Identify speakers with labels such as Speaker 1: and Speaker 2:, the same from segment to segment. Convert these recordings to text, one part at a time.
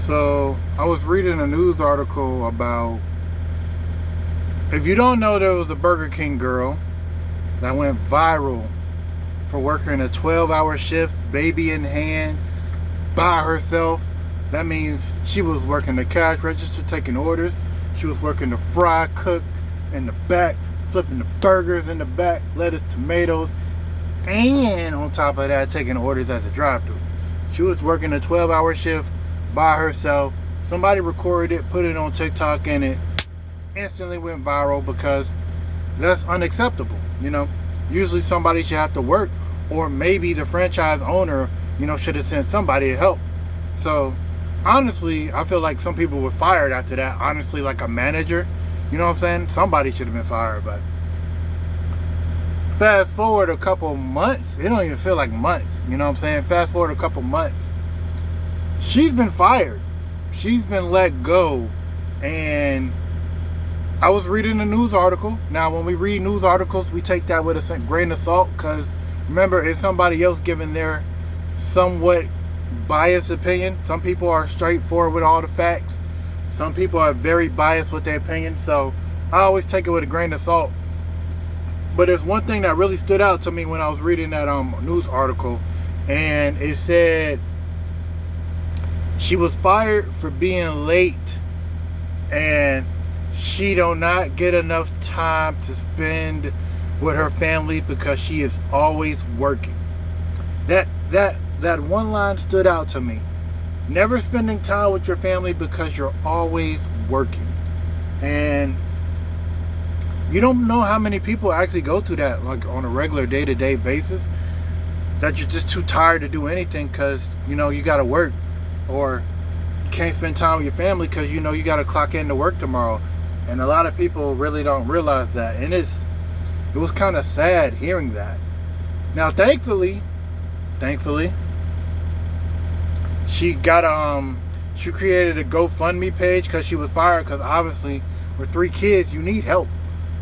Speaker 1: So I was reading a news article about, if you don't know, there was a Burger King girl that went viral for working a 12-hour shift, baby in hand, by herself. That means she was working the cash register, taking orders. She was working the fry cook in the back, flipping the burgers in the back, lettuce, tomatoes, and on top of that, taking orders at the drive-thru. She was working a 12-hour shift by herself. Somebody recorded it, put it on TikTok, and it instantly went viral because that's unacceptable. Usually somebody should have to work, or maybe the franchise owner, should have sent somebody to help. So honestly, I feel like some people were fired after that. Honestly, like a manager, you know what I'm saying? Somebody should have been fired. But fast forward a couple months, it don't even feel like months, you know what I'm saying? Fast forward a couple months, she's been fired. She's been let go. And I was reading a news article. Now, when we read news articles, we take that with a grain of salt, because remember, it's somebody else giving their somewhat biased opinion. Some people are straightforward with all the facts. Some people are very biased with their opinion. So I always take it with a grain of salt. But there's one thing that really stood out to me when I was reading that news article, and it said she was fired for being late, and she do not get enough time to spend with her family because she is always working. That one line stood out to me. Never spending time with your family because you're always working. And you don't know how many people actually go through that, like on a regular day-to-day basis, that you're just too tired to do anything because you got to work, or you can't spend time with your family because you got to clock in to work tomorrow. And a lot of people really don't realize that, and it was kind of sad hearing that. Now, thankfully, she created a GoFundMe page because she was fired. Because obviously, with 3 kids, you need help.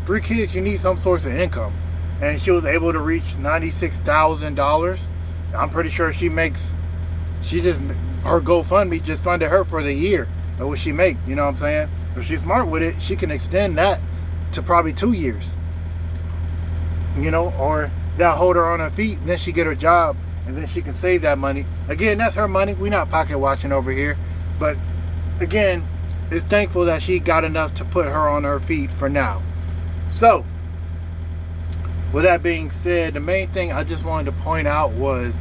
Speaker 1: 3 kids, you need some source of income. And she was able to reach $96,000. I'm pretty sure her GoFundMe just funded her for the year of what she make. You know what I'm saying? If she's smart with it, she can extend that to probably 2 years. Or that'll hold her on her feet. Then she get her job, and then she can save that money. Again, that's her money. We're not pocket watching over here. But again, it's thankful that she got enough to put her on her feet for now. So, with that being said, the main thing I just wanted to point out was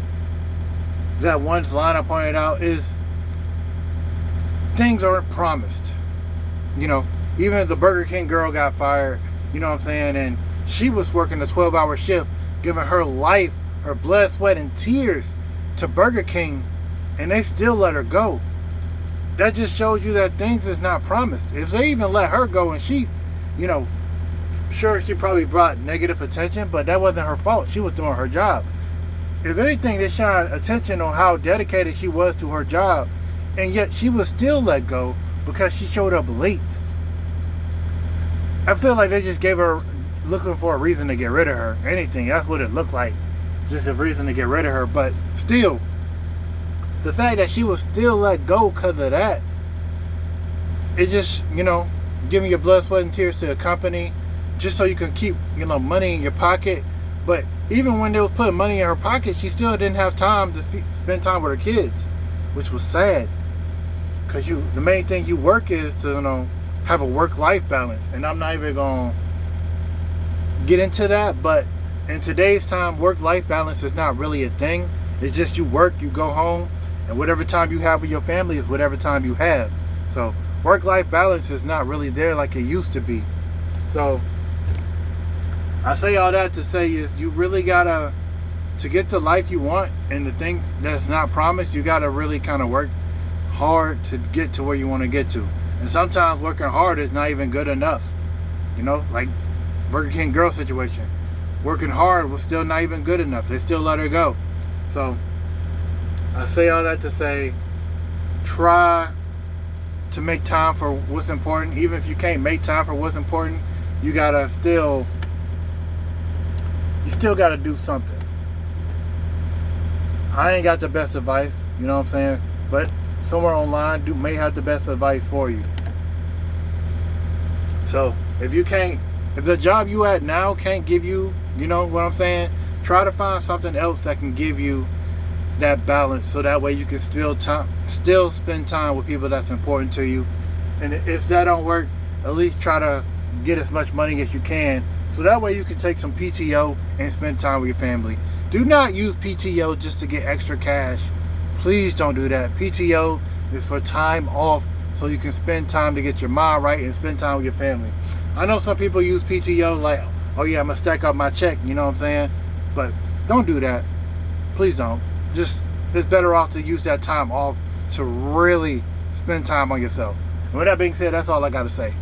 Speaker 1: that one line I pointed out is things aren't promised. Even the Burger King girl got fired, you know what I'm saying? And she was working a 12-hour shift, giving her life, her blood, sweat, and tears to Burger King, and they still let her go. That just shows you that things is not promised. If they even let her go, and she's, sure, she probably brought negative attention, but that wasn't her fault. She was doing her job. If anything, they shine attention on how dedicated she was to her job, and yet she was still let go because she showed up late. I feel like they just gave her, looking for a reason to get rid of her. Anything, that's what it looked like. Just a reason to get rid of her. But still, the fact that she was still let go because of that, it just, giving your blood, sweat, and tears to a company just so you can keep, money in your pocket. But even when they was putting money in her pocket, she still didn't have time to spend time with her kids, which was sad. Because the main thing you work is to, have a work-life balance. And I'm not even going to get into that, but in today's time, work-life balance is not really a thing. It's just you work, you go home, and whatever time you have with your family is whatever time you have. So work-life balance is not really there like it used to be. So I say all that to say is you really gotta, to get the life you want and the things that's not promised, you gotta really kind of work hard to get to where you want to get to. And sometimes working hard is not even good enough. Like Burger King girl situation. Working hard was still not even good enough. They still let her go. So I say all that to say, try to make time for what's important. Even if you can't make time for what's important, you still gotta do something. I ain't got the best advice, you know what I'm saying? But somewhere online may have the best advice for you. So if the job you at now can't give you, you know what I'm saying, try to find something else that can give you that balance, so that way you can still spend time with people that's important to you. And if that don't work, at least try to get as much money as you can, so that way you can take some PTO and spend time with your family. Do not use PTO just to get extra cash. Please don't do that. PTO is for time off, so you can spend time to get your mind right and spend time with your family. I know some people use PTO like, oh yeah, I'm gonna stack up my check, you know what I'm saying? But don't do that. Please don't. It's better off to use that time off to really spend time on yourself. And with that being said, that's all I gotta say.